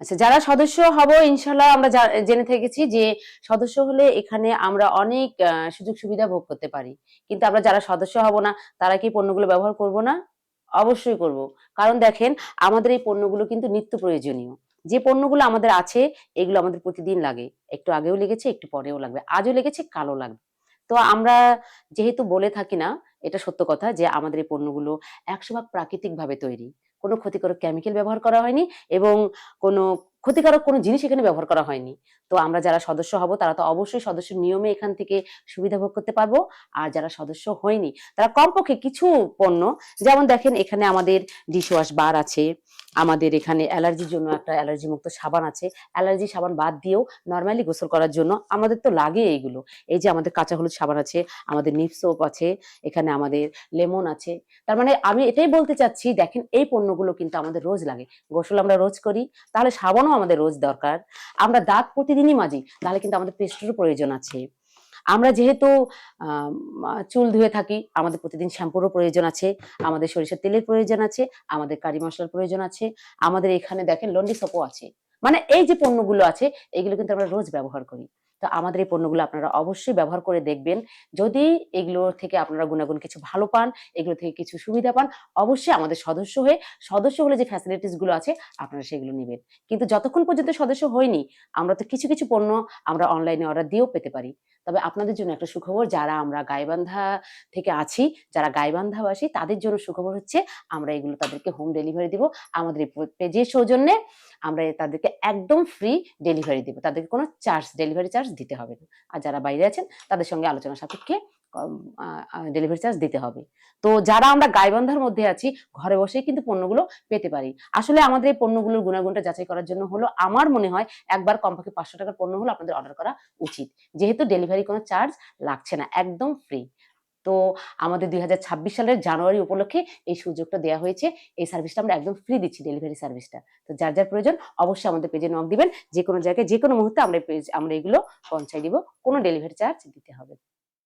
আচ্ছা, যারা সদস্য হব ইনশাল্লাহ আমরা জেনে থেকেছি যে সদস্য হলে এখানে আমরা অনেক সুযোগ সুবিধা ভোগ করতে পারি। কিন্তু আমরা যারা সদস্য হব না তারা কি পণ্যগুলো ব্যবহার করব না? অবশ্যই করব। কারণ দেখেন আমাদের এই পণ্যগুলো কিন্তু নিত্য প্রয়োজনীয়। যে পণ্যগুলো আমাদের আছে এগুলো আমাদের প্রতিদিন লাগে। একটু আগেও লেগেছে, একটু পরেও লাগবে। আজও লেগেছে, কালও লাগবে। তো আমরা যেহেতু বলে থাকি না, এটা সত্য কথা যে আমাদের এই পণ্যগুলো ১০০ ভাগ প্রাকৃতিকভাবে তৈরি। কোনো ক্ষতিকারক কেমিক্যাল ব্যবহার করা হয়নি এবং কোনো ক্ষতিকারক কোনো জিনিস এখানে ব্যবহার করা হয়নি। তো আমরা যারা সদস্য হব তারা তো অবশ্যই সদস্যের নিয়মে এখান থেকে সুবিধা ভোগ করতে পারবো। আর যারা সদস্য হয়নি তারা কমপক্ষে কিছু পণ্য, যেমন দেখেন এখানে আমাদের ডিশওয়াশ বার আছে, আমাদের এখানে অ্যালার্জির জন্য একটা অ্যালার্জি মুক্ত সাবান আছে। অ্যালার্জি সাবান বাদ দিয়েও নরমালি গোসল করার জন্য আমাদের তো লাগে এইগুলো। এই যে আমাদের কাঁচা হলুদ সাবান আছে, আমাদের নিভ সোপ আছে, এখানে আমাদের লেমন আছে। তার মানে আমি এটাই বলতে চাচ্ছি, দেখেন এই পণ্যগুলো কিন্তু আমাদের রোজ লাগে। গোসল আমরা রোজ করি, তাহলে সাবানও আমাদের রোজ দরকার। আমরা দাঁত প্রতিদিনই মাজি, তাহলে কিন্তু আমাদের পেস্টেরও প্রয়োজন আছে। আমরা যেহেতু আম চুল ধুয়ে থাকি, আমাদের প্রতিদিন শ্যাম্পুরও প্রয়োজন আছে, আমাদের সরিষার তেলের প্রয়োজন আছে, আমাদের কারি মসলার প্রয়োজন আছে, আমাদের এখানে দেখেন লন্ড্রি সোপও আছে। মানে এই যে পণ্যগুলো আছে, এগুলো কিন্তু আমরা রোজ ব্যবহার করি। তো আমাদের এই পণ্যগুলো আপনারা অবশ্যই ব্যবহার করে দেখবেন। যদি এগুলো থেকে আপনারা গুণাগুণ কিছু ভালো পান, এগুলো থেকে কিছু সুবিধা পান, অবশ্যই আমাদের সদস্য হলে যে ফ্যাসিলিটিস গুলো আছে আপনারা সেগুলো নিবেন। কিন্তু যতক্ষণ পর্যন্ত সদস্য হইনি, আমরা তো কিছু পণ্য আমরা অনলাইনে অর্ডার দিয়েও পেতে পারি। তবে আপনাদের জন্য একটা সুখবর, যারা আমরা গাইবান্ধা থেকে আছি, যারা গাইবান্ধাবাসী তাদের জন্য সুখবর হচ্ছে আমরা এগুলো তাদেরকে হোম ডেলিভারি দিব। আমাদের এই পেজের সৌজন্যে আমরা তাদেরকে একদম ফ্রি ডেলিভারি দিব। তাদেরকে কোনো ডেলিভারি চার্জ দিতে হবে না। আর যারা বাইরে আছেন তাদের সঙ্গে আলোচনা সাপেক্ষে কম ডেলিভারি চার্জ দিতে হবে। তো যারা আমরা গাইবান্ধার মধ্যে আছি, ঘরে বসেই কিন্তু পণ্যগুলো পেতে পারি। আসলে আমাদের এই পণ্যগুলোর গুণাগুণটা যাচাই করার জন্য হলো আমার মনে হয় একবার কমপক্ষে ৳৫০০ পণ্য হলো আপনাদের অর্ডার করা উচিত। যেহেতু ডেলিভারি কোনো চার্জ লাগছে না, একদম ফ্রি। তো আমাদের ২০২৬ সালের জানুয়ারি উপলক্ষে এই সুযোগটা দেয়া হয়েছে। এই সার্ভিসটা আমরা একদম ফ্রি দিচ্ছি, ডেলিভারি সার্ভিসটা। তো যার প্রয়োজন অবশ্যই আমাদের পেজে নক দিবেন। যেকোনো জায়গায় যেকোনো মুহূর্তে আমরা এগুলো পৌঁছায় দিব। কোনো ডেলিভারি চার্জ দিতে হবে না।